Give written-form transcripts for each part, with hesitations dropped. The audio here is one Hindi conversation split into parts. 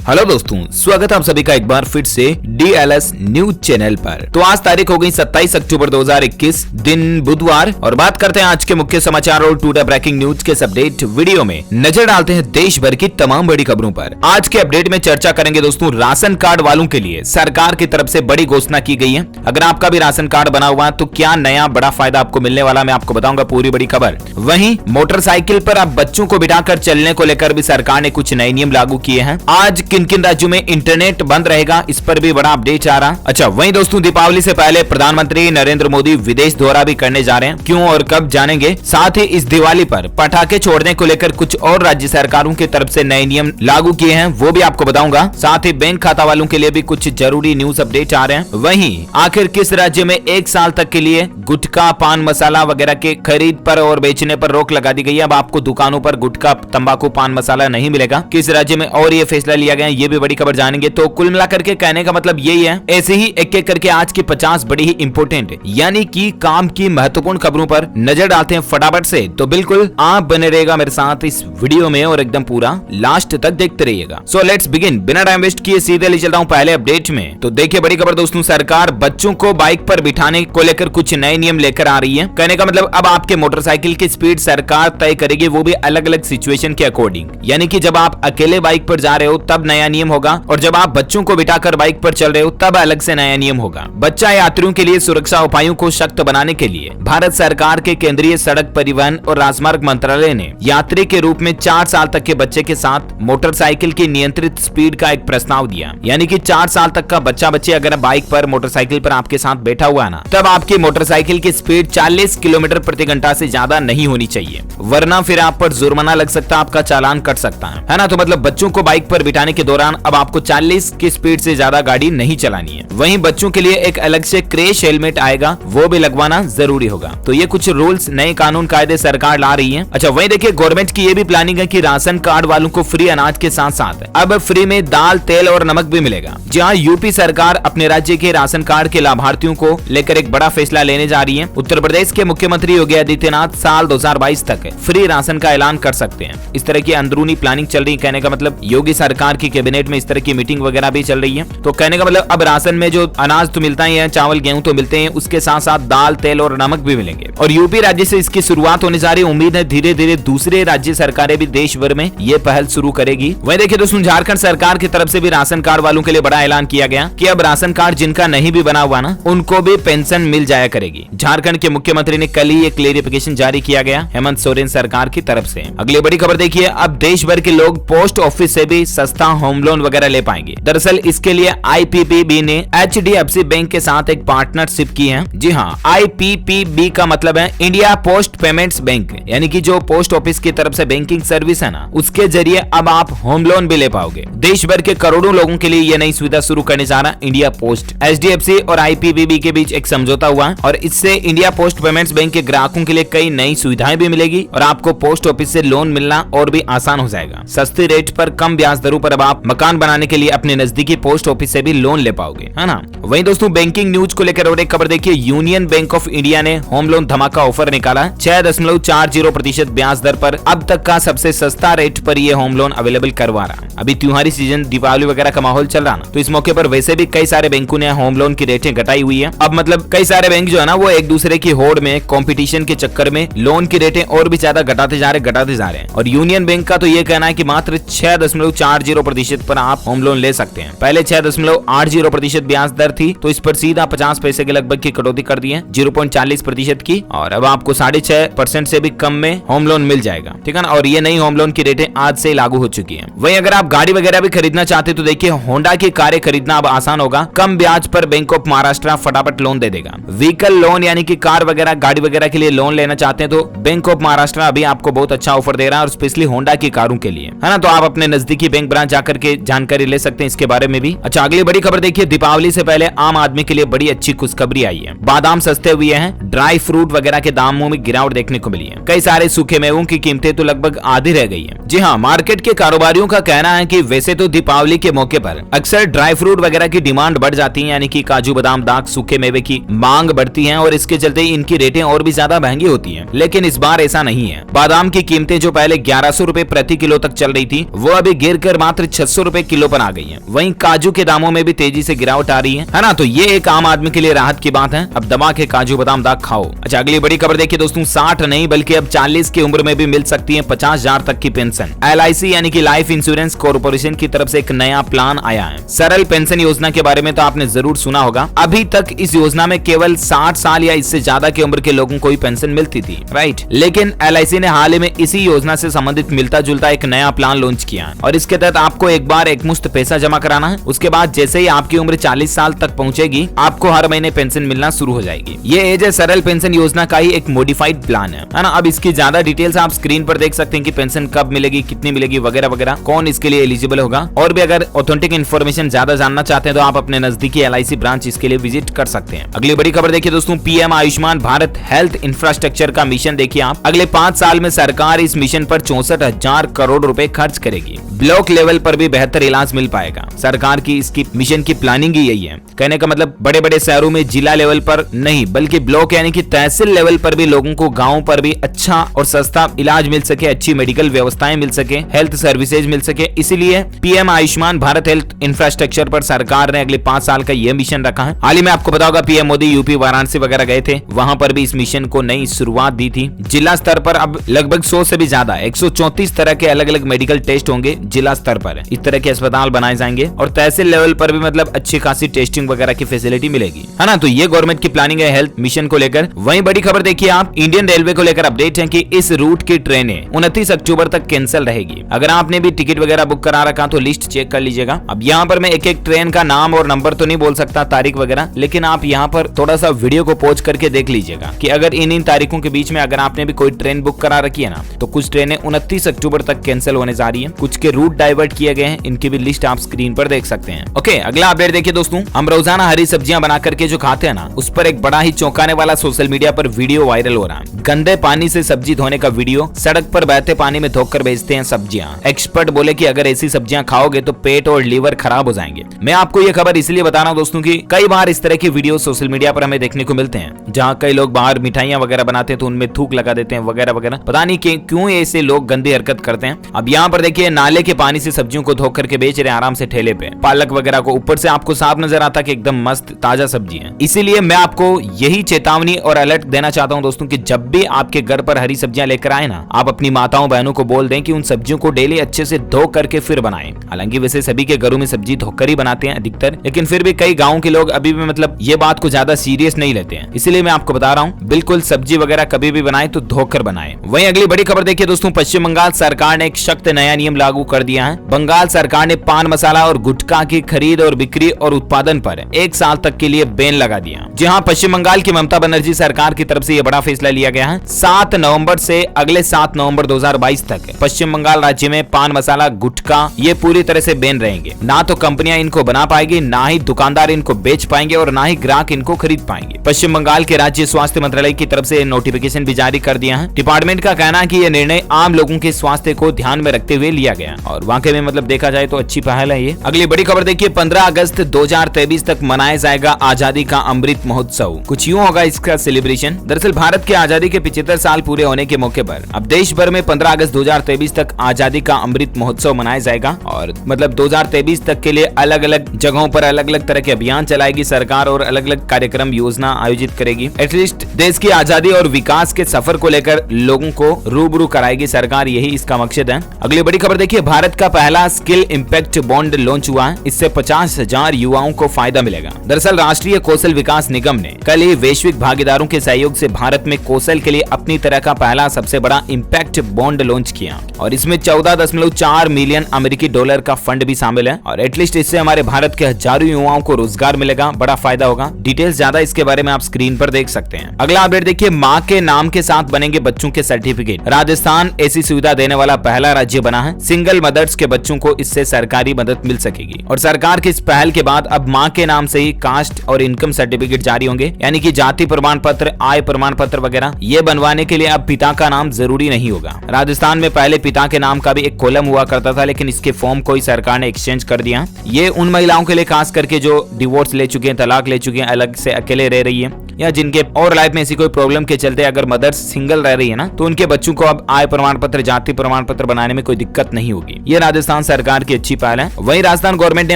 हेलो दोस्तों, स्वागत है आप सभी का एक बार फिर से DLS न्यूज चैनल पर। तो आज तारीख हो गई 27 अक्टूबर 2021, दिन बुधवार, और बात करते हैं आज के मुख्य समाचार और टुडे ब्रेकिंग न्यूज के अपडेट वीडियो में नजर डालते हैं देश भर की तमाम बड़ी खबरों पर। आज के अपडेट में चर्चा करेंगे दोस्तों राशन कार्ड वालों के लिए सरकार की तरफ से बड़ी घोषणा की गई है। अगर आपका भी राशन कार्ड बना हुआ है तो क्या नया बड़ा फायदा आपको मिलने वाला, मैं आपको बताऊंगा पूरी बड़ी खबर। वहीं मोटरसाइकिल पर अब बच्चों को बिठाकर चलने को लेकर भी सरकार ने कुछ नए नियम लागू किए हैं। आज किन किन राज्यों में इंटरनेट बंद रहेगा, इस पर भी बड़ा अपडेट आ रहा। अच्छा, वहीं दोस्तों दीपावली से पहले प्रधानमंत्री नरेंद्र मोदी विदेश दौरा भी करने जा रहे हैं, क्यों और कब जानेंगे। साथ ही इस दिवाली पर पटाखे छोड़ने को लेकर कुछ और राज्य सरकारों की तरफ से नए नियम लागू किए हैं, वो भी आपको बताऊंगा। साथ ही बैंक खाता वालों के लिए भी कुछ जरूरी न्यूज अपडेट आ रहे हैं। वहीं आखिर किस राज्य में 1 साल तक के लिए गुटखा, पान मसाला वगैरह के खरीद पर और बेचने पर रोक लगा दी गई है। अब आपको दुकानों पर गुटखा, तंबाकू, पान मसाला नहीं मिलेगा। किस राज्य में और ये फैसला लिया गया, ये भी बड़ी खबर जानेंगे। तो कुल मिलाकर के कहने का मतलब यही है, ऐसे ही एक एक करके आज की 50 बड़ी ही इंपोर्टेंट यानी कि काम की महत्वपूर्ण खबरों पर नजर डालते हैं फटाफट से। तो बिल्कुल आप बने रहेगा मेरे साथ इस वीडियो में और एकदम पूरा लास्ट तक देखते रहिएगा। So let's begin. बिना टाइम वेस्ट किए सीधे ले चलता हूं पहले अपडेट में। तो देखिए बड़ी खबर दोस्तों, सरकार बच्चों को बाइक पर बिठाने को लेकर कुछ नए नियम लेकर आ रही है। कहने का मतलब अब आपके मोटरसाइकिल की स्पीड सरकार तय करेगी, वो भी अलग अलग सिचुएशन के अकॉर्डिंग। यानी कि जब आप अकेले बाइक पर जा रहे हो तब नया नियम होगा, और जब आप बच्चों को बिठाकर बाइक पर चल रहे हो तब अलग से नया नियम होगा। बच्चा यात्रियों के लिए सुरक्षा उपायों को सख्त बनाने के लिए भारत सरकार के केंद्रीय सड़क परिवहन और राजमार्ग मंत्रालय ने यात्री के रूप में 4 साल तक के बच्चे के साथ मोटरसाइकिल की नियंत्रित स्पीड का एक प्रस्ताव दिया। यानी कि 4 साल तक का बच्चा बच्चे अगर बाइक पर, मोटरसाइकिल पर आपके साथ बैठा हुआ है ना, तब आपकी मोटरसाइकिल की स्पीड 40 किलोमीटर प्रति घंटा से ज्यादा नहीं होनी चाहिए, वरना फिर आप पर जुर्माना लग सकता है, आपका चालान कट सकता है ना। तो मतलब बच्चों को बाइक पर बिठाने के दौरान अब आपको 40 की स्पीड से ज्यादा गाड़ी नहीं चलानी है। वहीं बच्चों के लिए एक अलग से क्रैश हेलमेट आएगा, वो भी लगवाना जरूरी होगा। तो ये कुछ रूल्स, नए कानून कायदे सरकार ला रही है। अच्छा, वहीं देखिए गवर्नमेंट की ये भी प्लानिंग है कि राशन कार्ड वालों को फ्री अनाज के साथ साथ अब फ्री में दाल, तेल और नमक भी मिलेगा। जहां यूपी सरकार अपने राज्य के राशन कार्ड के लाभार्थियों को लेकर एक बड़ा फैसला लेने जा रही है। उत्तर प्रदेश के मुख्यमंत्री योगी आदित्यनाथ साल 2022 तक फ्री राशन का ऐलान कर सकते हैं। इस तरह की अंदरूनी प्लानिंग चल रही है। कहने का मतलब योगी सरकार की कैबिनेट में इस तरह की मीटिंग वगैरह भी चल रही है। तो कहने का मतलब अब राशन में जो अनाज तो मिलता ही है, चावल गेहूं तो मिलते हैं, उसके साथ साथ दाल, तेल और नमक भी मिलेंगे। और यूपी राज्य से इसकी शुरुआत होने जा रही है। उम्मीद है धीरे धीरे दूसरे राज्य सरकारें भी देश भर में ये पहल शुरू करेगी। वहीं देखिए दोस्तों झारखंड सरकार की तरफ से भी राशन कार्ड वालों के लिए बड़ा ऐलान किया गया कि अब राशन कार्ड जिनका नहीं भी बना हुआ ना, उनको भी पेंशन मिल जाया करेगी। झारखंड के मुख्यमंत्री ने कल ही एक क्लेरिफिकेशन जारी किया गया हेमंत सोरेन सरकार की तरफ से। अगली बड़ी खबर देखिए, अब देश भर के लोग पोस्ट ऑफिस से भी सस्ता होम लोन वगैरह ले पाएंगे। दरअसल इसके लिए IPPB ने HDFC बैंक के साथ एक पार्टनरशिप की है। जी हाँ, IPPB का मतलब है इंडिया पोस्ट पेमेंट्स बैंक, यानी कि जो पोस्ट ऑफिस की तरफ से बैंकिंग सर्विस है ना, उसके जरिए अब आप होम लोन भी ले पाओगे। देश भर के करोड़ों लोगों के लिए ये नई सुविधा शुरू करने जा रहा इंडिया पोस्ट। HDFC और IPPB के बीच एक समझौता हुआ और इससे इंडिया पोस्ट पेमेंट्स बैंक के ग्राहकों के लिए कई नई सुविधाएं भी मिलेगी और आपको पोस्ट ऑफिस से लोन मिलना और भी आसान हो जाएगा। सस्ते रेट पर कम ब्याज दरों पर अब आप मकान बनाने के लिए अपने नजदीकी पोस्ट ऑफिस से भी लोन ले पाओगे, है ना। वहीं दोस्तों बैंकिंग न्यूज को लेकर और एक खबर देखिए, यूनियन बैंक ऑफ इंडिया ने होम लोन धमाका ऑफर निकाला। 6.40% ब्याज दर पर अब तक का सबसे सस्ता रेट पर ये होम लोन अवेलेबल करवा रहा। अभी त्योहारी सीजन, दीपावली वगैरह का माहौल चल रहा ना, तो इस मौके पर वैसे भी कई सारे बैंकों ने होम लोन की रेटें घटाई हुई है। अब मतलब कई सारे बैंक जो है ना, वो एक दूसरे की होड़ में, कंपटीशन के चक्कर में लोन की रेटें और भी ज्यादा घटाते जा रहे हैं। और यूनियन बैंक का तो ये कहना है कि मात्र 6.40% पर आप होम लोन ले सकते हैं। पहले 6.80% ब्याज दर थी, तो इस पर सीधा 50 पैसे के लगभग की कटौती कर दी है, 0.40% की, और अब आपको 6.5% से भी कम में होम लोन मिल जाएगा। ठीक है ना। और ये नई होम लोन की रेटें आज से लागू हो चुकी है। वहीं अगर आप गाड़ी वगैरह भी खरीदना चाहते तो देखिए होंडा की कारें खरीदना अब आसान होगा। कम ब्याज पर बैंक ऑफ महाराष्ट्र फटाफट लोन दे देगा। व्हीकल लोन यानी कि कार वगैरह, गाड़ी वगैरह के लिए लोन लेना चाहते हैं तो बैंक ऑफ महाराष्ट्र अभी आपको बहुत अच्छा ऑफर दे रहा है, और स्पेशली होंडा की कारों के लिए, है ना। तो आप अपने नजदीकी बैंक ब्रांच जाकर के जानकारी ले सकते हैं इसके बारे में भी। अच्छा, अगली बड़ी खबर देखिए, दीपावली से पहले आम आदमी के लिए बड़ी अच्छी खुशखबरी आई है। बादाम सस्ते हुए हैं, ड्राई फ्रूट वगैरह के दामों में गिरावट देखने को मिली है। कई सारे सूखे मेवों की कीमतें तो लगभग आधी रह गई है। जी हाँ, मार्केट के कारोबारियों का कहना है कि वैसे तो दीपावली के मौके पर अक्सर ड्राई फ्रूट वगैरह की डिमांड बढ़ जाती है, यानी कि काजू, बादाम, दाख, सूखे मेवे की मांग बढ़ती है और इसके चलते इनकी रेटें और भी ज्यादा महंगी होती हैं। लेकिन इस बार ऐसा नहीं है। बादाम की कीमतें जो पहले 1100 रुपए प्रति किलो तक चल रही थी, वो अभी गिरकर मात्र 600 रुपए किलो पर आ गई है। वहीं काजू के दामों में भी तेजी से गिरावट आ रही है ना। तो ये एक आम आदमी के लिए राहत की बात है। अब दबा के काजू बादाम दाग खाओ। अच्छा, अगली बड़ी खबर देखिए दोस्तों, 60 नहीं बल्कि अब 40 की उम्र में भी मिल सकती है 50,000 तक की पेंशन। LIC यानी कि लाइफ इंश्योरेंस कॉर्पोरेशन की तरफ से एक नया प्लान आया है। सरल पेंशन योजना के बारे में तो आपने जरूर सुना होगा। अभी तक इस योजना में केवल 60 साल या इससे ज्यादा की उम्र के लोगों को ही पेंशन मिलती थी, राइट। लेकिन LIC ने हाल ही में इसी योजना से संबंधित मिलता जुलता एक नया प्लान लॉन्च किया है और इसके तहत आपको एक बार एक मुश्त पैसा जमा कराना है। उसके बाद जैसे ही आपकी उम्र 40 साल तक पहुंचेगी, आपको हर महीने पेंशन मिलना शुरू हो जाएगी। ये एज ए सरल पेंशन योजना का ही एक मॉडिफाइड प्लान है ना। अब इसकी ज्यादा डिटेल्स आप स्क्रीन पर देख सकते हैं कि पेंशन कब मिलेगी, कितनी मिलेगी, वगैरह वगैरह, कौन इसके लिए एलिजिबल होगा। और भी अगर ऑथेंटिक इन्फॉर्मेशन ज्यादा जानना चाहते हैं तो आप अपने नजदीकी LIC ब्रांच इसके लिए विजिट कर सकते हैं। अगली बड़ी खबर देखिए दोस्तों, PM Ayushman Bharat health infrastructure का मिशन देखिए आप। अगले 5 साल में सरकार इस मिशन पर 64,000 करोड़ रुपए खर्च करेगी। ब्लॉक लेवल पर भी बेहतर इलाज मिल पाएगा। सरकार की इसकी मिशन की प्लानिंग ही यही है। कहने का मतलब बड़े बड़े शहरों में जिला लेवल पर नहीं बल्कि ब्लॉक यानी कि तहसील लेवल पर भी लोगों को गांव पर भी अच्छा और सस्ता इलाज मिल सके, अच्छी मेडिकल व्यवस्थाएं मिल सके, हेल्थ सर्विसेज मिल सके। इसीलिए PM Ayushman Bharat health infrastructure पर सरकार ने अगले 5 साल का यह मिशन रखा है। हाल ही में आपको पता होगा PM मोदी यूपी वाराणसी वगैरह गए थे, वहां पर भी इस मिशन को नई शुरुआत दी थी। जिला स्तर पर अब लगभग 100 से भी ज्यादा 134 तरह के अलग अलग मेडिकल टेस्ट होंगे जिला स्तर पर। इस तरह के अस्पताल बनाए जाएंगे और तहसील लेवल पर भी मतलब अच्छी खासी टेस्टिंग वगैरह की फैसिलिटी मिलेगी, है ना। तो ये गवर्नमेंट की प्लानिंग है हेल्थ मिशन को लेकर। वहीं बड़ी खबर देखिए आप, इंडियन रेलवे को लेकर अपडेट है कि इस रूट की ट्रेनें 29 अक्टूबर तक कैंसिल रहेगी। अगर आपने भी टिकट वगैरह बुक करा रखा तो लिस्ट चेक कर लीजिएगा। अब यहाँ पर मैं एक एक ट्रेन का नाम और नंबर तो नहीं बोल सकता, तारीख वगैरह, लेकिन आप यहाँ पर थोड़ा सा वीडियो को पॉज करके देख लीजिएगा कि अगर इन तारीखों के बीच में अगर आपने भी कोई ट्रेन बुक करा रखी है ना, तो कुछ ट्रेनें 29 अक्टूबर तक कैंसिल होने जा रही है। कुछ के रूट डाइवर्ट किए गए हैं, इनकी भी लिस्ट आप स्क्रीन पर देख सकते हैं। ओके, अगला अपडेट देखिए दोस्तों, हम रोजाना हरी सब्जियां बना करके जो खाते हैं ना, उस पर एक बड़ा ही चौंकाने वाला सोशल मीडिया पर वीडियो वायरल हो रहा है। गंदे पानी से सब्जी धोने का वीडियो, सड़क पर बहते पानी में धोकर बेचते हैं सब्जियां। एक्सपर्ट बोले कि अगर ऐसी सब्जियां खाओगे तो पेट और लीवर खराब हो जाएंगे। मैं आपको ये खबर इसलिए बता रहा हूँ दोस्तों कि कई बार इस तरह की वीडियो सोशल मीडिया पर हमें देखने को मिलते हैं, जहाँ कई लोग बाहर मिठाइयां वगैरह बनाते हैं तो उनमें थूक लगा देते हैं वगैरह वगैरह। पता नहीं क्यों ऐसे लोग गंदी हरकत करते हैं। अब यहाँ पर देखिए, नाले के पानी से सब्जियों को धो करके बेच रहे हैं आराम से ठेले पे, पालक वगैरह को। ऊपर से आपको साफ नजर आता कि एकदम मस्त ताजा सब्जी है। इसीलिए मैं आपको यही चेतावनी और अलर्ट देना चाहता हूं दोस्तों कि जब भी आपके घर पर हरी सब्जियां लेकर आए ना, आप अपनी माताओं बहनों को बोल दें कि उन सब्जियों को डेली अच्छे से धो करके फिर बनाएं। हालांकि वैसे सभी के घरों में सब्जी धोकर ही बनाते हैं अधिकतर, लेकिन फिर भी कई गाँव के लोग अभी भी मतलब ये बात को ज्यादा सीरियस नहीं लेते हैं। इसलिए मैं आपको बता रहा हूँ, बिल्कुल सब्जी वगैरह कभी भी बनाए तो धोकर बनाए। वहीं अगली बड़ी खबर देखिए दोस्तों, पश्चिम बंगाल सरकार ने एक सख्त नया नियम लागू कर दिया है। बंगाल सरकार ने पान मसाला और गुटखा की खरीद और बिक्री और उत्पादन पर 1 साल तक के लिए बैन लगा दिया। जी हाँ, पश्चिम बंगाल की ममता बनर्जी सरकार की तरफ से यह बड़ा फैसला लिया गया है। 7 नवंबर से अगले 7 नवंबर 2022 तक पश्चिम बंगाल राज्य में पान मसाला गुटखा ये पूरी तरह से बैन रहेंगे। ना तो कंपनियां इनको बना पाएगी, ना ही दुकानदार इनको बेच पाएंगे और ना ही ग्राहक इनको खरीद पाएंगे। पश्चिम बंगाल के राज्य स्वास्थ्य मंत्रालय की तरफ से नोटिफिकेशन भी जारी कर दिया है। डिपार्टमेंट का कहना है कि यह निर्णय आम लोगों के स्वास्थ्य को ध्यान में रखते हुए लिया गया और वाकई में मतलब देखा जाए तो अच्छी पहल है ये। अगली बड़ी खबर देखिए, 15 अगस्त 2023 तक मनाया जाएगा आजादी का अमृत महोत्सव। कुछ यूं होगा इसका सेलिब्रेशन। दरअसल भारत के आजादी के 75 साल पूरे होने के मौके पर अब देश भर में 15 अगस्त 2023 तक आजादी का अमृत महोत्सव मनाया जाएगा और मतलब 2023 तक के लिए अलग अलग जगहों पर अलग अलग तरह के अभियान चलाएगी सरकार और अलग अलग कार्यक्रम योजना आयोजित करेगी। एटलीस्ट देश की आजादी और विकास के सफर को लेकर लोगों को रूबरू कराएगी सरकार, यही इसका मकसद है। अगली बड़ी खबर देखिए, भारत का पहला स्किल इम्पैक्ट बॉन्ड लॉन्च हुआ है। इससे 50,000 युवाओं को फायदा मिलेगा। दरअसल राष्ट्रीय कौशल विकास निगम ने कल ही वैश्विक भागीदारों के सहयोग से भारत में कौशल के लिए अपनी तरह का पहला सबसे बड़ा इम्पैक्ट बॉन्ड लॉन्च किया और इसमें 14.4 मिलियन अमेरिकी डॉलर का फंड भी शामिल है और एटलीस्ट इससे हमारे भारत के हजारों युवाओं को रोजगार मिलेगा, बड़ा फायदा होगा। डिटेल्स ज्यादा इसके बारे में आप स्क्रीन पर देख सकते हैं। अगला अपडेट देखिए, माँ के नाम के साथ बनेंगे बच्चों के सर्टिफिकेट। राजस्थान ऐसी सुविधा देने वाला पहला राज्य बना है। सिंगल मदर्स के बच्चों को इससे सरकारी मदद मिल सकेगी और सरकार की इस पहल के बाद अब माँ के नाम से ही कास्ट और इनकम सर्टिफिकेट जारी होंगे, यानी कि जाति प्रमाण पत्र, आय प्रमाण पत्र वगैरह ये बनवाने के लिए अब पिता का नाम जरूरी नहीं होगा। राजस्थान में पहले पिता के नाम का भी एक कॉलम हुआ करता था, लेकिन इसके फॉर्म को ही सरकार ने एक्सचेंज कर दिया। ये उन महिलाओं के लिए खास करके जो डिवोर्स ले चुके हैं, तलाक ले चुके हैं, अलग से अकेले रह रही है या जिनके और लाइफ में ऐसी कोई प्रॉब्लम के चलते अगर मदर सिंगल रह रही है ना, तो उनके बच्चों को अब आय प्रमाण पत्र, जाति प्रमाण पत्र बनाने में कोई दिक्कत नहीं होगी। ये राजस्थान सरकार की अच्छी पहल है। वहीं राजस्थान गवर्नमेंट ने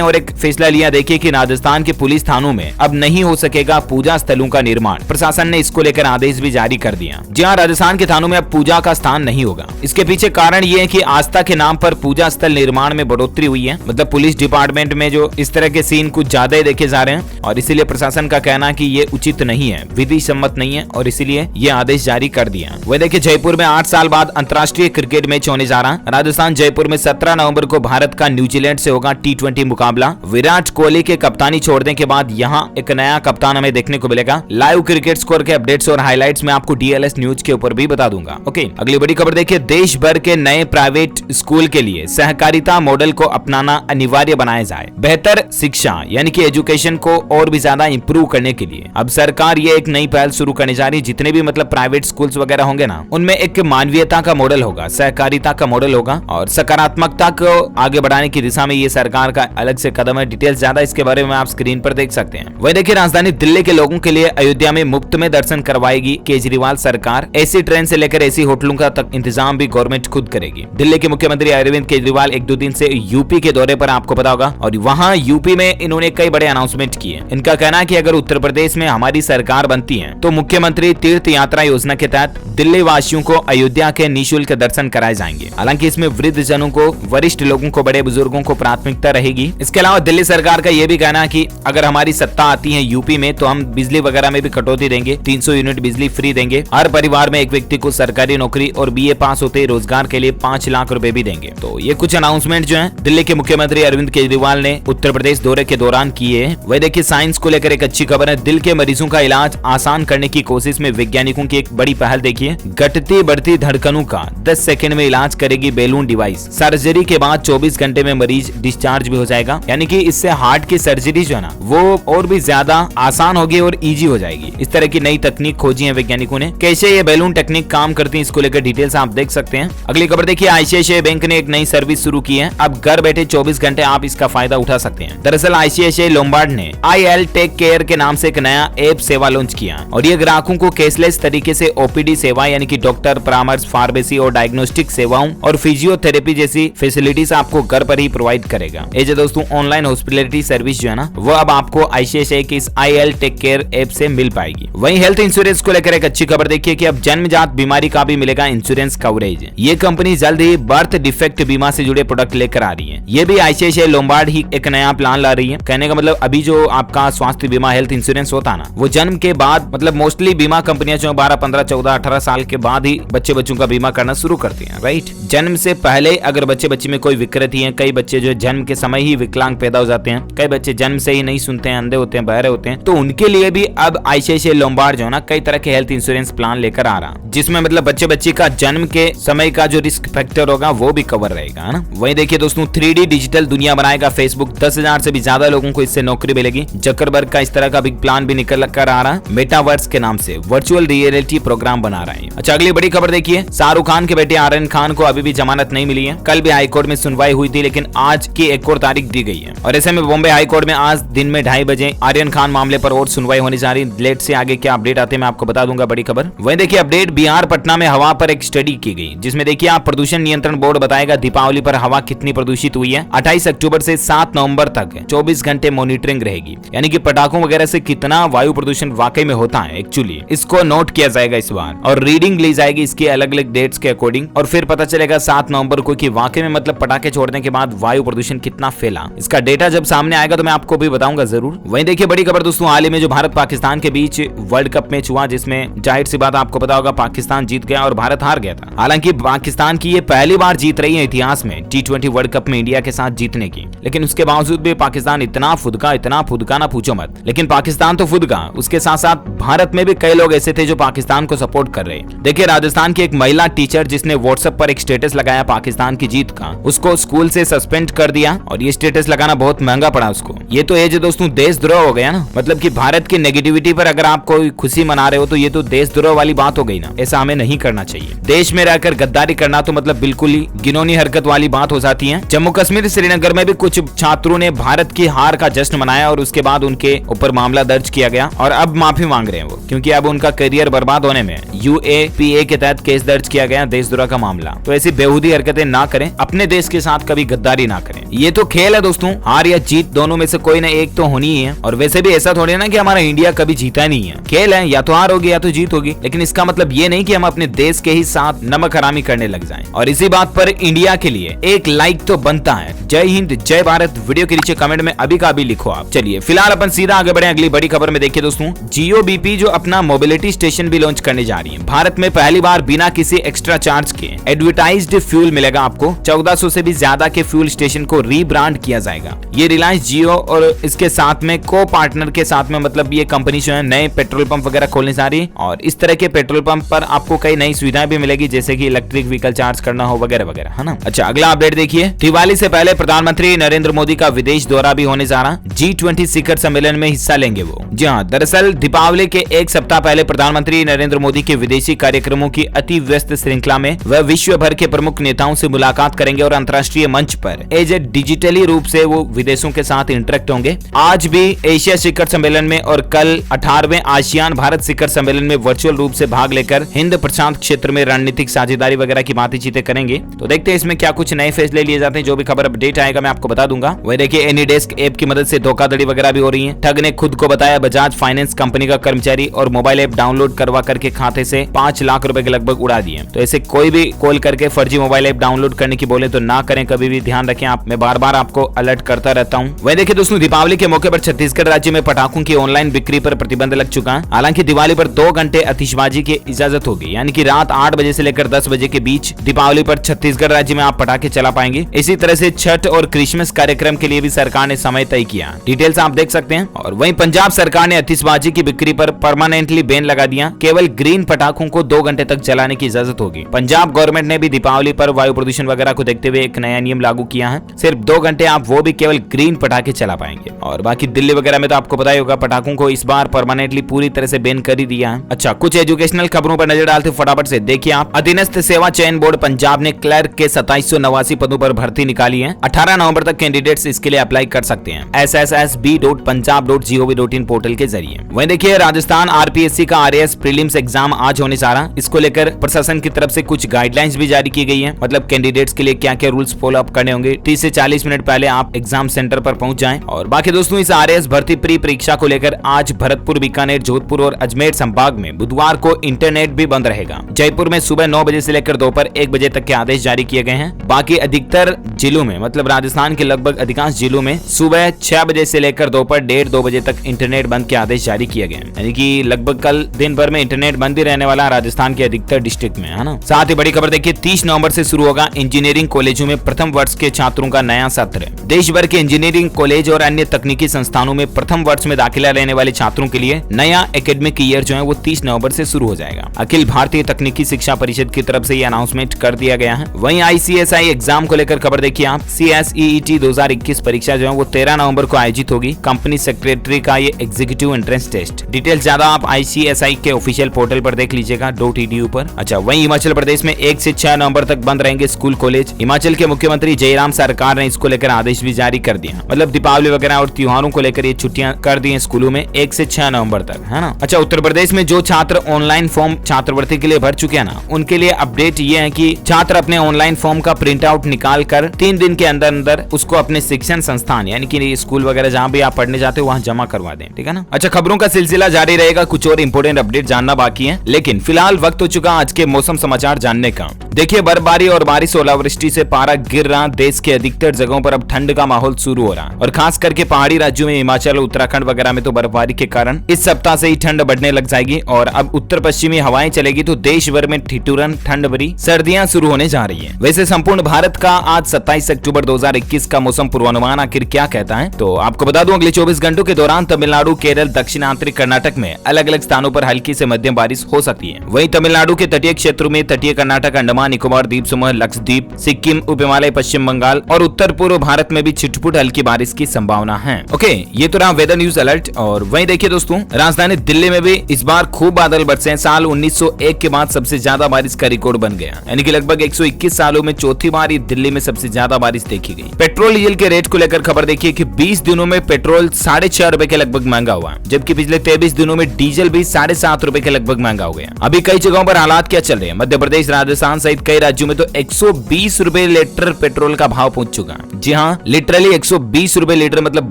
और एक फैसला लिया, देखिए कि राजस्थान के पुलिस थानों में अब नहीं हो सकेगा पूजा स्थलों का निर्माण। प्रशासन ने इसको लेकर आदेश भी जारी कर दिया। जी हाँ, राजस्थान के थानों में अब पूजा का स्थान नहीं होगा। इसके पीछे कारण ये है कि आस्था के नाम पर पूजा स्थल निर्माण में बढ़ोतरी हुई है। मतलब पुलिस डिपार्टमेंट में जो इस तरह के सीन कुछ ज्यादा ही देखे जा रहे हैं और इसीलिए प्रशासन का कहना है कि ये उचित नहीं है, विधि सम्मत नहीं है और इसीलिए ये आदेश जारी कर दिया। वह देखिए जयपुर में 8 साल बाद अंतर्राष्ट्रीय क्रिकेट मैच होने जा रहा। राजस्थान जयपुर में 17 नवंबर को भारत का न्यूजीलैंड से होगा T20 मुकाबला। विराट कोहली के कप्तानी छोड़ने के बाद यहाँ एक नया कप्तान हमें देखने को मिलेगा। लाइव क्रिकेट स्कोर के अपडेट्स और हाइलाइट्स मैं आपको DLS न्यूज के ऊपर भी बता दूंगा। ओके, अगली बड़ी खबर देखिए, देश भर के नए प्राइवेट स्कूल के लिए सहकारिता मॉडल को अपनाना अनिवार्य बनाया जाए। बेहतर शिक्षा यानी कि एजुकेशन को और भी ज्यादा इंप्रूव करने के लिए अब सरकार ये एक नई पहल शुरू करने जा रही है। जितने भी मतलब प्राइवेट स्कूल्स वगैरह होंगे ना, उनमें एक मानवीयता का मॉडल होगा, सहकारिता का मॉडल होगा और सकारात्मकता को आगे बढ़ाने की दिशा में ये सरकार का अलग से कदम है। डिटेल्स ज्यादा इसके बारे में आप स्क्रीन पर देख सकते हैं। वही देखिए, राजधानी दिल्ली के लोगों के लिए अयोध्या में मुफ्त में दर्शन करवाएगी केजरीवाल सरकार। एसी ट्रेन से लेकर एसी होटलों का तक इंतजाम भी गवर्नमेंट खुद करेगी। दिल्ली के मुख्यमंत्री अरविंद केजरीवाल 1-2 दिन से यूपी के दौरे पर, आपको पता होगा, और वहां यूपी में इन्होंने कई बड़े अनाउंसमेंट किए। इनका कहना है कि अगर उत्तर प्रदेश में हमारी सरकार बनती है तो मुख्यमंत्री तीर्थ यात्रा योजना के तहत दिल्ली वासियों को अयोध्या के निःशुल्क दर्शन कराए जाएंगे। हालांकि इसमें वृद्ध जनों को, वरिष्ठ लोगों को, बड़े बुजुर्गों को प्राथमिकता रहेगी। इसके अलावा दिल्ली सरकार का यह भी कहना है कि अगर हमारी सत्ता आती है यूपी में तो हम बिजली वगैरह में भी कटौती देंगे, 300 यूनिट बिजली फ्री देंगे। हर परिवार में एक व्यक्ति को सरकारी नौकरी और BA पास होते रोजगार के लिए 5 लाख रुपए भी देंगे। तो ये कुछ अनाउंसमेंट जो है दिल्ली के मुख्यमंत्री अरविंद केजरीवाल ने उत्तर प्रदेश दौरे के दौरान किए हैं। वही देखिए, साइंस को लेकर एक अच्छी खबर है। दिल के मरीजों का इलाज आसान करने की कोशिश में वैज्ञानिकों की एक बड़ी पहल देखिए। घटती बढ़ती धड़कनों का 10 सेकंड में इलाज करेगी बैलून डिवाइस। सर्जरी के बाद 24 घंटे में मरीज डिस्चार्ज भी हो जाएगा। यानी कि इससे हार्ट की सर्जरी जो है ना, वो और भी ज्यादा आसान होगी और इजी हो जाएगी। इस तरह की नई तकनीक खोजी है वैज्ञानिकों ने। कैसे ये बैलून टेक्निक काम करती है, इसको लेकर डिटेल्स आप देख सकते हैं। अगली खबर देखिए, ICICI बैंक ने एक नई सर्विस शुरू की है। अब घर बैठे 24 घंटे आप इसका फायदा उठा सकते हैं। दरअसल ICICI लोम्बार्ड ने IL टेक केयर के नाम से एक नया ऐप सेवा लॉन्च किया और ये ग्राहकों को कैशलेस तरीके से OPD सेवा यानी कि डॉक्टर परामर्श, फार्मेसी और डायग्नोस्टिक सेवाओं और फिजियोथेरेपी जैसी फैसिलिटीज आपको घर पर ही प्रोवाइड करेगा। ये जो दोस्तों ऑनलाइन हॉस्पिटलिटी सर्विस जो है ना, वो अब आपको ICICI की इस IL टेक केयर ऐप से मिल पाएगी। वहीं हेल्थ इंश्योरेंस को लेकर एक अच्छी खबर देखिए कि अब जन्मजात बीमारी का भी मिलेगा इंश्योरेंस कवरेज। ये कंपनी जल्द ही बर्थ डिफेक्ट बीमा से जुड़े प्रोडक्ट लेकर आ रही है। ये भी ICICI लोम्बार्ड ही एक नया प्लान ला रही है। कहने का मतलब अभी जो आपका स्वास्थ्य बीमा, हेल्थ इंश्योरेंस होता है ना, वो जन्म के बाद, मतलब मोस्टली बीमा कंपनियां जो 12, 15, 14, 18 साल के बाद ही बच्चों का बीमा करना शुरू करती हैं, राइट। जन्म से पहले अगर बच्चे में कोई विकृति है, कई बच्चे जो जन्म के समय ही विकलांग पैदा हो जाते हैं, कई बच्चे जन्म से ही नहीं सुनते हैं, अंधे होते हैं, बहरे होते हैं, तो उनके लिए भी अब ICICI लोम्बार्ड जो है ना, कई तरह के हेल्थ इंश्योरेंस प्लान लेकर आ रहा, जिसमें मतलब बच्चे का जन्म के समय का जो रिस्क फैक्टर होगा वो भी कवर रहेगा, है ना। वहीं देखिए दोस्तों, 3D डिजिटल दुनिया बनाएगा फेसबुक। 10,000 से भी ज्यादा लोगों को इससे नौकरी मिलेगी। जकरबर्ग का इस तरह का बिग प्लान भी निकल कर आ रहा, मेटावर्स के नाम से वर्चुअल रियलिटी प्रोग्राम बना रहा है। अच्छा, अगली बड़ी खबर देखिए, शाहरुख खान के बेटे आर्यन खान को अभी भी जमानत नहीं मिली है। कल भी हाईकोर्ट में सुनवाई हुई थी, लेकिन आज की एक और तारीख दी गई है और ऐसे में बॉम्बे हाईकोर्ट में आज दिन में 2:30 बजे आर्यन खान मामले पर और सुनवाई होने जा रही। लेट से आगे क्या अपडेट आते हैं मैं आपको बता दूंगा। बड़ी खबर वहीं देखिए, अपडेट बिहार पटना में हवा पर एक स्टडी की गई, जिसमें देखिए आप प्रदूषण नियंत्रण बोर्ड बताएगा दीपावली पर हवा कितनी प्रदूषित हुई है। 28 अक्टूबर से 7 नवंबर तक 24 घंटे मॉनिटरिंग रहेगी, यानी कि पटाखों वगैरह से कितना वायु प्रदूषण वाकई में होता है एक्चुअली, इसको नोट किया जाएगा इस बार और रीडिंग ली जाएगी इसकी अलग अलग डेट्स के अकॉर्डिंग और फिर पता चलेगा 7 नवंबर को कि वाकई में मतलब पटाखे छोड़ने के बाद वायु प्रदूषण कितना फैला। इसका डेटा जब सामने आएगा तो मैं आपको भी बताऊंगा जरूर। वहीं देखिए बड़ी खबर दोस्तों, हाल ही में जो भारत पाकिस्तान के बीच वर्ल्ड कप मैच हुआ, जिसमें जाहिर सी बात आपको पता होगा पाकिस्तान जीत गया और भारत हार गया था। हालांकि पाकिस्तान की ये पहली बार जीत रही है इतिहास में T20 वर्ल्ड कप में इंडिया के साथ जीतने की, लेकिन उसके बावजूद भी पाकिस्तान इतना फुदका ना पूछो मत। लेकिन पाकिस्तान तो फुदका, उसके साथ साथ भारत में भी कई लोग ऐसे थे जो पाकिस्तान को सपोर्ट कर रहे। देखिए राजस्थान की एक महिला टीचर जिसने व्हाट्सएप पर एक स्टेटस लगाया पाकिस्तान की जीत का, उसको स्कूल से सस्पेंड कर दिया और ये स्टेटस लगाना बहुत महंगा पड़ा उसको। ये तो ये जो दोस्तों देशद्रोह हो गया ना, मतलब कि भारत की नेगेटिविटी पर अगर आप कोई खुशी मना रहे हो तो ये तो देशद्रोह वाली बात हो गई ना। ऐसा हमें नहीं करना चाहिए। देश में रहकर गद्दारी करना तो मतलब बिल्कुल ही घिनौनी हरकत वाली बात हो जाती है। जम्मू कश्मीर श्रीनगर में भी कुछ छात्रों ने भारत की हार का जश्न मनाया और उसके बाद उनके ऊपर मामला दर्ज किया गया और अब अब माफी मांग रहे हैं वो, क्योंकि अब उनका करियर बर्बाद होने में UAPA के तहत केस दर्ज किया गया देशद्रोह का मामला। तो ऐसी बेहूदी हरकतें ना करें, अपने देश के साथ कभी गद्दारी ना करें। ये तो खेल है दोस्तों, हार या जीत दोनों में से कोई ना एक तो होनी ही है। और वैसे भी ऐसा थोड़ी ना कि हमारा इंडिया कभी जीता नहीं है, खेल है, या तो हार होगी या तो जीत होगी। लेकिन इसका मतलब ये नहीं कि हम अपने देश के ही साथ नमक हरामी करने लग जाएं। और इसी बात पर इंडिया के लिए एक लाइक तो बनता है। जय हिंद, जय भारत। वीडियो के नीचे कमेंट में अभी का अभी लिखो आप। चलिए फिलहाल अपन सीधा आगे बढ़े अगली बड़ी खबर में। देखिए दोस्तों, जियो बीपी जो अपना मोबिलिटी स्टेशन भी लॉन्च करने जा रही है। भारत में पहली बार बिना किसी एक्स्ट्रा चार्ज के एडवर्टाइज्ड फ्यूल मिलेगा आपको। 1400 से भी ज्यादा के फ्यूल स्टेशन को रीब्रांड किया जाएगा। ये रिलायंस जियो और इसके साथ में को पार्टनर के साथ में, मतलब ये कंपनी जो है नए पेट्रोल पंप वगैरह खोलने जा रही है। और इस तरह के पेट्रोल पंप पर आपको कई नई सुविधाएं भी मिलेगी, जैसे कि इलेक्ट्रिक व्हीकल चार्ज करना हो वगैरह वगैरह, है ना। अच्छा, अगला अपडेट देखिए। दिवाली से पहले प्रधानमंत्री नरेंद्र मोदी का विदेश दौरा भी होने जा रहा। G20 शिखर सम्मेलन में हिस्सा लेंगे वो। जी हाँ, दरअसल दीपावली के एक सप्ताह पहले प्रधानमंत्री नरेंद्र मोदी के विदेशी कार्यक्रमों की अति व्यस्त श्रृंखला में वह विश्व भर के प्रमुख नेताओं से मुलाकात करेंगे और अंतर्राष्ट्रीय मंच पर डिजिटली रूप से वो विदेशों के साथ इंटरेक्ट होंगे। आज भी एशिया शिखर सम्मेलन में और कल 18वें आसियान भारत शिखर सम्मेलन में वर्चुअल रूप से भाग लेकर हिंद प्रशांत क्षेत्र में रणनीतिक साझेदारी वगैरह की बातचीतें करेंगे। तो देखते हैं इसमें क्या कुछ नए फैसले लिए जाते हैं। जो भी खबर अपडेट आएगा मैं आपको बता दूंगा। वही देखिए, एनीडेस्क ऐप की मदद से धोखाधड़ी वगैरह भी हो रही है। ठग ने खुद को बताया बजाज फाइनेंस कंपनी का कर्मचारी और मोबाइल ऐप डाउनलोड करवा करके खाते से 5 लाख रुपए के लगभग उड़ा दिए। तो ऐसे कोई भी कॉल करके फर्जी मोबाइल ऐप डाउनलोड करने की बोले तो ना करें, कभी भी ध्यान रखें आप। मैं बार बार आपको अलर्ट करता रहता हूँ। वही देखिए दोस्तों, दीपावली के मौके पर छत्तीसगढ़ राज्य में पटाखों की ऑनलाइन बिक्री पर प्रतिबंध लग चुका है। हालांकि दिवाली पर 2 घंटे आतिशबाजी की इजाजत होगी, यानी कि रात 8 बजे से लेकर 10 बजे के बीच दीपावली पर छत्तीसगढ़ राज्य में आप पटाखे चला पाएंगे। इसी तरह से छठ और क्रिसमस कार्यक्रम के लिए भी सरकार ने समय तय किया। डिटेल्स आप देख सकते हैं। और वहीं पंजाब सरकार ने आतिशबाजी की बिक्री पर परमानेंटली बैन लगा दिया। केवल ग्रीन पटाखों को 2 घंटे तक जलाने की इजाजत होगी। पंजाब गवर्नमेंट ने भी दीपावली पर वायु प्रदूषण वगैरह को देखते हुए एक नया नियम लागू किया है। सिर्फ 2 घंटे आप वो भी केवल ग्रीन पटाखे चला पाएंगे। और बाकी दिल्ली वगैरह में तो आपको पता ही होगा, पटाखों को इस बार परमानेंटली पूरी तरह से बैन कर ही दिया है। अच्छा, कुछ एजुकेशनल खबरों पर नजर डालते फटाफट से देखिए आप। अधीनस्थ सेवा चयन बोर्ड पंजाब ने क्लर्क के 2789 पदों पर भर्ती निकाली है। 18 नवंबर तक कैंडिडेट्स इसके लिए अप्लाई कर सकते हैं sssb.punjab.gov.in पोर्टल के जरिए। वहीं देखिए, राजस्थान RPSC का RAS प्रीलिम्स एग्जाम आज होने जा रहा। इसको लेकर प्रशासन की तरफ से कुछ गाइडलाइंस भी जारी की गई है। मतलब कैंडिडेट्स के लिए क्या क्या रूल्स फॉलो अप करने होंगे। 30 से 40 मिनट पहले आप एग्जाम सेंटर पर पहुंच जाएं। और बाकी दोस्तों, इस RAS भर्ती प्री परीक्षा को लेकर आज भरतपुर, बीकानेर, जोधपुर और अजमेर संभाग में बुधवार को इंटरनेट भी बंद रहेगा। जयपुर में सुबह 9 बजे से लेकर दोपहर 1 बजे तक के आदेश जारी किए गए हैं। बाकी अधिकतर जिलों में, मतलब राजस्थान के लगभग अधिकांश जिलों में सुबह 6 बजे से लेकर दोपहर 1:30-2 बजे तक इंटरनेट बंद के आदेश जारी किए गए हैं। यानी कि लगभग कल दिन भर में इंटरनेट बंद ही रहने वाला राजस्थान के अधिकतर डिस्ट्रिक्ट में, है ना। साथ ही बड़ी खबर देखिए, 30 नवंबर से शुरू होगा इंजीनियरिंग कॉलेजों में प्रथम वर्ष के छात्रों का नया सत्र। देश भर के इंजीनियरिंग कॉलेज और अन्य तकनीकी संस्थानों में प्रथम वर्ष में दाखिला लेने वाले छात्रों के लिए नया एकेडमिक ईयर जो है वो 30 नवंबर से शुरू हो जाएगा। अखिल भारतीय तकनीकी शिक्षा परिषद की तरफ से ये अनाउंसमेंट कर दिया गया है। वहीं ICSI एग्जाम को लेकर खबर देखिए आप। CSEET 2021 परीक्षा जो है वो 13 नवंबर को आयोजित होगी। कंपनी सेक्रेटरी का ये एग्जीक्यूटिव एंट्रेंस टेस्ट। डिटेल्स ज्यादा आप ICSI के ऑफिशियल पोर्टल पर देख लीजिएगा .edu पर। अच्छा, वहीं हिमाचल प्रदेश में 1 से 6 नवंबर तक बंद रहेंगे स्कूल कॉलेज। हिमाचल के मुख्यमंत्री जयराम सरकार ने इसको लेकर आदेश भी जारी कर दिया। मतलब दीपावली वगैरह और त्योहारों को लेकर ये छुट्टियां कर दी हैं स्कूलों में 1 से 6 नवंबर तक, है ना। अच्छा, उत्तर प्रदेश में जो छात्र ऑनलाइन फॉर्म छात्रवृत्ति के लिए भर चुके हैं ना, उनके लिए अपडेट ये है कि छात्र अपने ऑनलाइन फॉर्म का प्रिंट आउट निकाल कर 3 दिन के अंदर अंदर उसको अपने शिक्षण संस्थान यानी कि स्कूल वगैरह जहाँ भी आप पढ़ने जाते हो वहाँ जमा करवा दें, ठीक है ना। अच्छा, खबरों का सिलसिला जारी रहेगा। कुछ और इंपोर्टेंट अपडेट जानना बाकी है, लेकिन फिलहाल वक्त हो चुका आज के मौसम समाचार जानने का। देखिए, बर्फबारी और बारिश ओलावृष्टि से पारा गिर रहा। देश के अधिकतर जगहों पर अब ठंड का माहौल शुरू हो रहा और खास करके पहाड़ी राज्यों में हिमाचल, उत्तराखंड वगैरह में तो बर्फबारी के कारण इस सप्ताह से ही ठंड बढ़ने लग जाएगी और अब उत्तर पश्चिमी हवाएं चलेगी तो देश भर में ठिठुरन ठंड भरी सर्दियां शुरू होने जा रही है। वैसे संपूर्ण भारत का आज 27 अक्टूबर 2021 का मौसम पूर्वानुमान आखिर क्या कहता है, तो आपको बता दूं, अगले 24 घंटों के दौरान तमिलनाडु, केरल, दक्षिणांतरी कर्नाटक में अलग अलग स्थानों पर हल्की से मध्यम बारिश हो सकती है। वहीं तमिलनाडु के तटीय क्षेत्रों में, तटीय कर्नाटक, अंडमान निकोबार द्वीप समूह, लक्षद्वीप, सिक्किम, उप हिमालय, पश्चिम बंगाल और उत्तर पूर्व भारत में भी छिटपुट हल्की बारिश की संभावना है। ओके, ये तो रहा वेदर न्यूज अलर्ट। और वहीं देखिए दोस्तों, राजधानी दिल्ली में भी इस बार खूब बादल बरसे। साल 1901 के बाद सबसे ज्यादा बारिश का रिकॉर्ड बन गया, यानी कि लगभग 121 सालों में चौथी बार दिल्ली में सबसे ज्यादा बारिश देखी गई। पेट्रोल डीजल के रेट को लेकर खबर देखिए कि 20 दिनों में पेट्रोल 4.5 रुपए के लगभग महंगा हुआ, जबकि पिछले 23 दिनों में डीजल भी 7.5 रुपए के लगभग महंगा हो गया। अभी कई जगहों पर हालात क्या चल रहे हैं? मध्य प्रदेश, राजस्थान सहित कई राज्यों में तो 120 रुपए लीटर पेट्रोल का भाव पहुंच चुका है। जी हाँ, लिटरली 120 रुपए लीटर, मतलब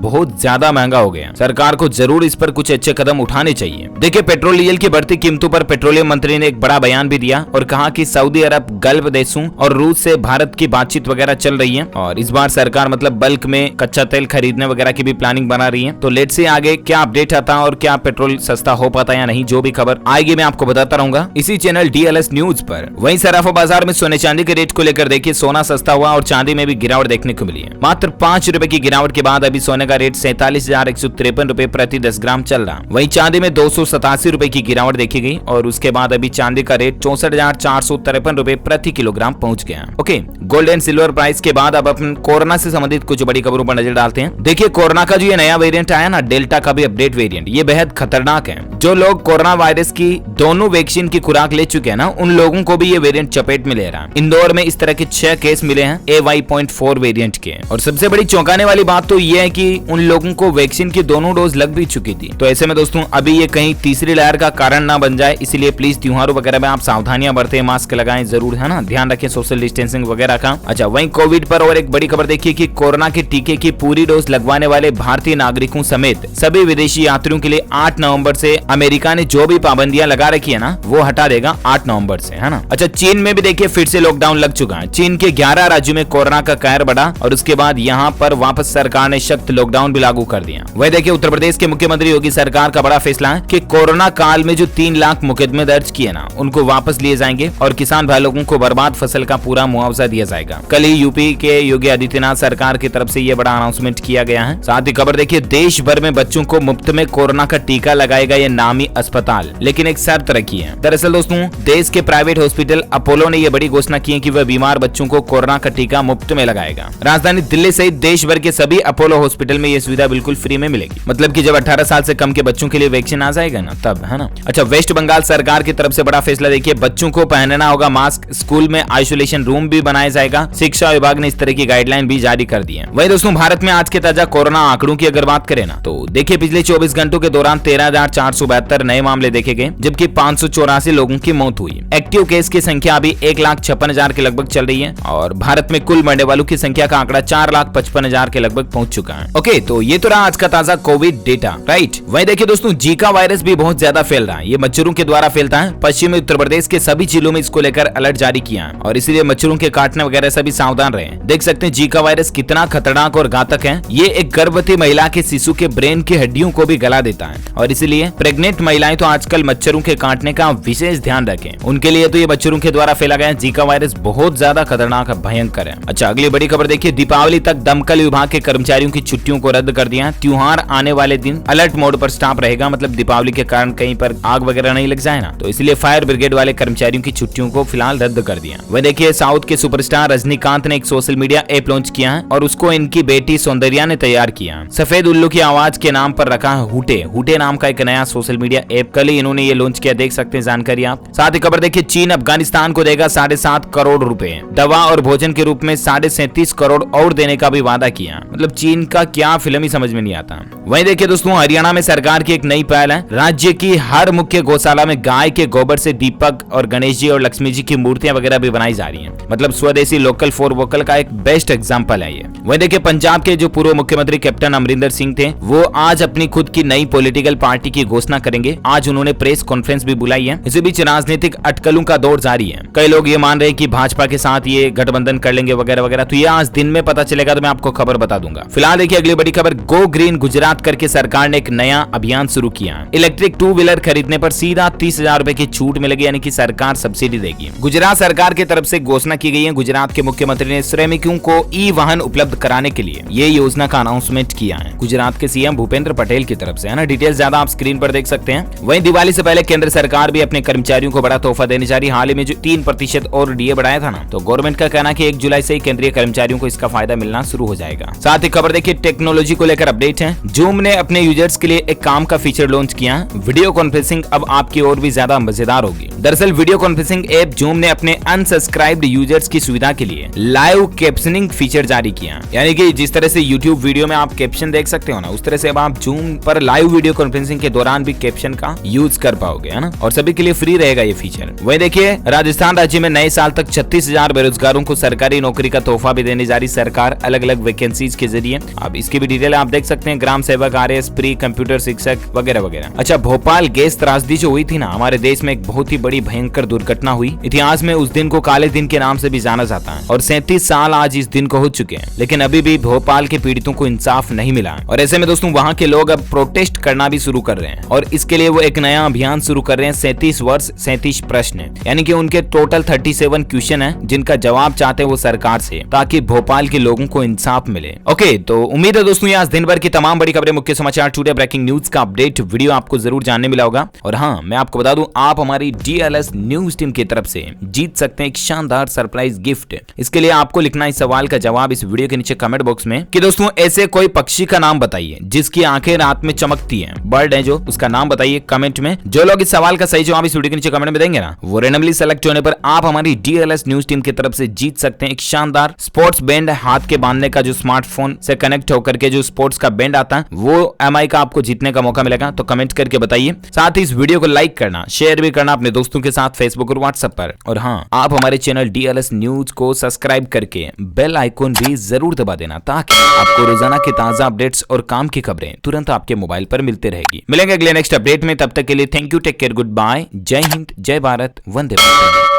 बहुत ज्यादा महंगा हो गया। सरकार को जरूर इस पर कुछ अच्छे कदम उठाने चाहिए। देखिए, पेट्रोल डीजल की बढ़ती कीमतों पर पेट्रोलियम मंत्री ने एक बड़ा बयान भी दिया और कहा कि सऊदी अरब, गल्फ देशों और रूस से भारत की बातचीत वगैरह चल रही है और इस बार सरकार मतलब बल्क में कच्चा तेल खरीदने वगैरह की भी प्लानिंग बना रही है। तो लेट्स से आगे क्या अपडेट आता है और क्या पेट्रोल सस्ता हो पाता है या नहीं, जो भी खबर आएगी मैं आपको बताता रहूंगा इसी चैनल DLS न्यूज पर। वहीं सराफा बाजार में सोने चांदी के रेट को लेकर देखिए, सोना सस्ता हुआ और चांदी में भी गिरावट देखने को मिली है। मात्र 5 रुपए की गिरावट के बाद अभी सोने का रेट 47,153 रुपए प्रति 10 ग्राम चल रहा। वहीं चांदी में 287 रुपए की गिरावट देखी गई और उसके बाद अभी चांदी का रेट 64,453 रुपए प्रति किलोग्राम पहुंच गया। Okay, gold and silver price के बाद अब अपन कोरोना से संबंधित कुछ बड़ी खबरों पर नजर डालते हैं। देखिए, कोरोना का जो ये नया वेरिएंट आया ना, डेल्टा का भी अपडेट वेरिएंट, ये बेहद खतरनाक है। जो लोग कोरोना वायरस की दोनों वैक्सीन की खुराक ले चुके हैं ना, उन लोगों को भी ये वेरिएंट चपेट में ले रहा है। इंदौर में इस तरह के 6 केस मिले हैं AY.4 वेरिएंट के। और सबसे बड़ी चौंकाने वाली बात तो ये है कि उन लोगों को वैक्सीन की दोनों डोज लग भी चुकी थी। तो ऐसे में दोस्तों, अभी ये कहीं तीसरी लहर का कारण ना बन जाए, इसलिए प्लीज त्योहारों वगैरह में आप सावधानियां बरतें, मास्क लगाएं जरूर, है ना, ध्यान रखें सोशल डिस्टेंसिंग वगैरह का। अच्छा, वहीं कोविड पर और एक बड़ी खबर देखिए कि कोरोना के टीके की पूरी डोज लगवाने वाले भारतीय नागरिकों समेत सभी विदेशी यात्रियों के लिए 8 नवंबर से अमेरिका ने जो भी पाबंदियां लगा रखी है ना, वो हटा देगा 8 नवंबर से, है ना। अच्छा, चीन में भी देखिए फिर से लॉकडाउन लग चुका है। चीन के 11 राज्यों में कोरोना का कहर बढ़ा और उसके बाद यहाँ पर वापस सरकार ने सख्त लॉकडाउन भी लागू कर दिया। वही देखिए, उत्तर प्रदेश के मुख्यमंत्री योगी सरकार का बड़ा फैसला है कि कोरोना काल में जो 3 लाख मुकदमे दर्ज किए ना, उनको वापस लिए जाएंगे और किसान भाई लोगों को बर्बाद फसल का पूरा मुआवजा दिया जाएगा। कल ही यूपी के योगी आदित्यनाथ सरकार की तरफ से ये बड़ा अनाउंसमेंट किया गया है। साथ ही खबर देखिए, देश भर में बच्चों को मुफ्त में कोरोना का टीका लगाएगा ये नामी अस्पताल, लेकिन एक शर्त रखी है। दरअसल दोस्तों, देश के प्राइवेट हॉस्पिटल अपोलो ने ये बड़ी घोषणा की है कि वह बीमार बच्चों को कोरोना का टीका मुफ्त में लगाएगा। राजधानी दिल्ली सहित देश भर के सभी अपोलो हॉस्पिटल में ये सुविधा बिल्कुल फ्री में मिलेगी। मतलब कि जब 18 साल से कम के बच्चों के लिए वैक्सीन आ जाएगा ना, तब, है ना। अच्छा, वेस्ट बंगाल सरकार की तरफ से बड़ा फैसला देखिए, बच्चों को पहनना होगा मास्क, स्कूल में आइसोलेशन रूम भी बनाया जाएगा। शिक्षा विभाग ने इस तरह की गाइडलाइन भी जारी कर दी है। वही दोस्तों, भारत में आज के ताजा कोरोना आंकड़ों की अगर बात करें ना, तो देखिए पिछले 24 घंटों के दौरान 13,472 नए मामले देखे गए, जबकि 584 लोगों की मौत हुई। एक्टिव केस की संख्या अभी 1,56,000 के लगभग चल रही है और भारत में कुल मरने वालों की संख्या का आंकड़ा 4,55,000 के लगभग पहुंच चुका है। ओके, तो ये तो रहा आज का ताजा कोविड डेटा, राइट। वही देखिए दोस्तों, जीका वायरस भी बहुत ज्यादा फैल रहा है। ये मच्छरों के द्वारा फैलता है। पश्चिमी उत्तर प्रदेश के सभी जिलों में इसको लेकर अलर्ट जारी किया है और इसीलिए मच्छरों के काटने वगैरह से भी सावधान रहे। देख सकते हैं जीका वायरस कितना खतरनाक और घातक है। ये एक गर्भवती महिला के शिशु के ब्रेन की हड्डियों को भी गला देता है और इसीलिए प्रेग्नेंट महिलाएं तो आजकल मच्छरों के काटने का विशेष ध्यान रखें। उनके लिए तो ये मच्छरों के द्वारा फैला गया जीका वायरस बहुत ज्यादा खतरनाक है, भयंकर है। अच्छा, अगली बड़ी खबर देखिए, दीपावली तक दमकल विभाग के कर्मचारियों की छुट्टियों को रद्द कर दिया। त्योहार आने वाले दिन अलर्ट मोड पर स्टाफ रहेगा, मतलब दीपावली के कारण कहीं पर आग वगैरह नहीं लग जाए ना, तो इसलिए फायर ब्रिगेड वाले कर्मचारियों की छुट्टियों को फिलहाल रद्द कर दिया। वह देखिए, साउथ के सुपरस्टार रजनीकांत ने एक सोशल मीडिया ऐप लॉन्च किया है और उसको इनकी बेटी सौंदर्या ने तैयार किया। सफेद उल्लू की आवाज के नाम पर रखा है हुटे। हुटे नाम का एक नया सोशल मीडिया ऐप कल ही इन्होंने ये लॉन्च किया, देख सकते हैं जानकारी आप। साथ ही खबर देखिए, चीन अफगानिस्तान को देगा 7.5 करोड़ रुपए, दवा और भोजन के रूप में 37.5 करोड़ और देने का भी वादा किया। मतलब चीन का क्या फिल्म ही समझ में नहीं आता। वहीं देखिए दोस्तों, हरियाणा में सरकार की एक नई पहल है। राज्य की हर मुख्य गौशाला में गाय के गोबर से दीपक और गणेश जी और लक्ष्मी जी की मूर्तियां वगैरह भी बनाई जा रही हैं। मतलब स्वदेशी लोकल फॉर वोकल का एक बेस्ट एग्जांपल है ये। वहीं देखिए, पंजाब के जो पूर्व मुख्यमंत्री कैप्टन अमरिंदर सिंह थे, वो आज अपनी खुद की नई पॉलिटिकल पार्टी की घोषणा करेंगे। आज उन्होंने प्रेस कॉन्फ्रेंस भी बुलाई है। इसी बीच राजनीतिक अटकलों का दौर जारी है। कई लोग ये मान रहे हैं कि भाजपा के साथ ये गठबंधन कर लेंगे वगैरह वगैरह, तो ये आज दिन में पता चलेगा, तो मैं आपको खबर बता दूंगा। फिलहाल देखिए अगली बड़ी खबर, गो ग्रीन गुजरात करके सरकार ने एक नया अभियान शुरू किया है। इलेक्ट्रिक 2 व्हीलर खरीदने पर सीधा 30,000 रुपए की छूट मिलेगी, यानी कि सरकार सब्सिडी देगी। गुजरात सरकार की तरफ से घोषणा की गई है। गुजरात के मुख्यमंत्री ने श्रमिकों को ई वाहन उपलब्ध कराने के लिए ये योजना का अनाउंसमेंट किया है, गुजरात के सीएम भूपेंद्र पटेल की तरफ से, है ना। डिटेल्स ज्यादा आप स्क्रीन पर देख सकते हैं। वहीं दिवाली से पहले केंद्र सरकार भी अपने कर्मचारियों को बड़ा तोहफा देने जा रही है। हाल ही में जो 3% और डीए बढ़ाया था ना, तो गवर्नमेंट का कहना है कि 1 जुलाई से ही केंद्रीय कर्मचारियों को इसका फायदा मिलना शुरू हो जाएगा। साथ ही खबर देखिए, टेक्नोलॉजी को लेकर अपडेट है। जूम ने अपने यूजर्स के लिए एक काम का फीचर लॉन्च किया। वीडियो कॉन्फ्रेंसिंग अब आपकी और भी ज्यादा मजेदार होगी। दरअसल वीडियो कॉन्फ्रेंसिंग ऐप जूम ने अपने अनसब्सक्राइब्ड यूजर्स की सुविधा के लिए लाइव कैप्शनिंग फीचर जारी किया, यानी कि जिस तरह से यूट्यूब वीडियो में आप कैप्शन देख सकते हो ना, उस तरह से अब आप जूम पर लाइव वीडियो कॉन्फ्रेंसिंग के दौरान भी कैप्शन का यूज कर पाओगे, है ना, और सभी के लिए फ्री रहेगा ये फीचर। वही देखिए राजस्थान राज्य में नए साल तक 36,000 बेरोजगारों को सरकारी नौकरी का तोहफा भी देने जा रही सरकार, अलग अलग वैकेंसीज के जरिए। अब इसकी भी डिटेल आप देख सकते हैं, ग्राम सेवक, RS, प्री कंप्यूटर शिक्षक वगैरह वगैरह। अच्छा, भोपाल गैस त्रासदी जो हुई थी ना, हमारे देश में एक बहुत ही बड़ी भयंकर दुर्घटना हुई। इतिहास में उस दिन को काले दिन के नाम से भी जाना जाता है और 37 साल आज इस दिन को हो चुके हैं, लेकिन अभी भी भोपाल के पीड़ितों को इंसाफ नहीं मिला। और ऐसे में दोस्तों वहां के लोग अब प्रोटेस्ट करना भी शुरू कर रहे हैं और इसके लिए वो एक नया अभियान शुरू कर रहे हैं। 37 वर्ष 37 प्रश्न, यानी कि उनके टोटल 37 क्वेश्चन है जिनका जवाब चाहते हैं वो सरकार से, ताकि भोपाल के लोगों को इंसाफ मिले। ओके, तो उम्मीद है दोस्तों आज दिन भर की तमाम बड़ी खबरें, मुख्य समाचार, टुडे ब्रेकिंग न्यूज का अपडेट वीडियो आपको जरूर जानने मिला होगा। और हाँ, मैं आपको बता दूं, आप हमारी DLS न्यूज टीम की तरफ से जीत सकते हैं एक शानदार सरप्राइज गिफ्ट। इसके लिए आपको लिखना इस सवाल का जवाब इस वीडियो के नीचे कमेंट बॉक्स में कि दोस्तों ऐसे कोई पक्षी का नाम बताइए जिसकी आंखें रात में चमकती हैं, बर्ड है जो, उसका नाम बताइए कमेंट में। जो लोग इस सवाल का सही जवाब इस वीडियो के नीचे कमेंट में देंगे ना, वो रेंडमली सेलेक्ट होने पर आप हमारी DLS न्यूज टीम की तरफ से जीत सकते हैं एक शानदार स्पोर्ट्स बैंड, हाथ के बांधने का, जो स्मार्टफोन से कनेक्ट होकर के जो स्पोर्ट्स का बैंड आता है, वो MI का आपको जीतने का मौका मिलेगा। तो कमेंट करके बताइए, साथ ही इस वीडियो को लाइक करना, शेयर भी करना अपने दोस्तों के साथ फेसबुक और व्हाट्सएप पर। और हाँ, आप हमारे चैनल DLS न्यूज को सब्सक्राइब करके बेल आइकॉन भी जरूर दबा देना, ताकि आपको रोजाना की ताजा अपडेट्स और काम की खबरें तुरंत आपके मोबाइल पर मिलते रहेगी। मिलेंगे अगले नेक्स्ट अपडेट में, तब तक के लिए thank you, take care, good bye, जय हिंद, जय भारत, वंदे मातरम।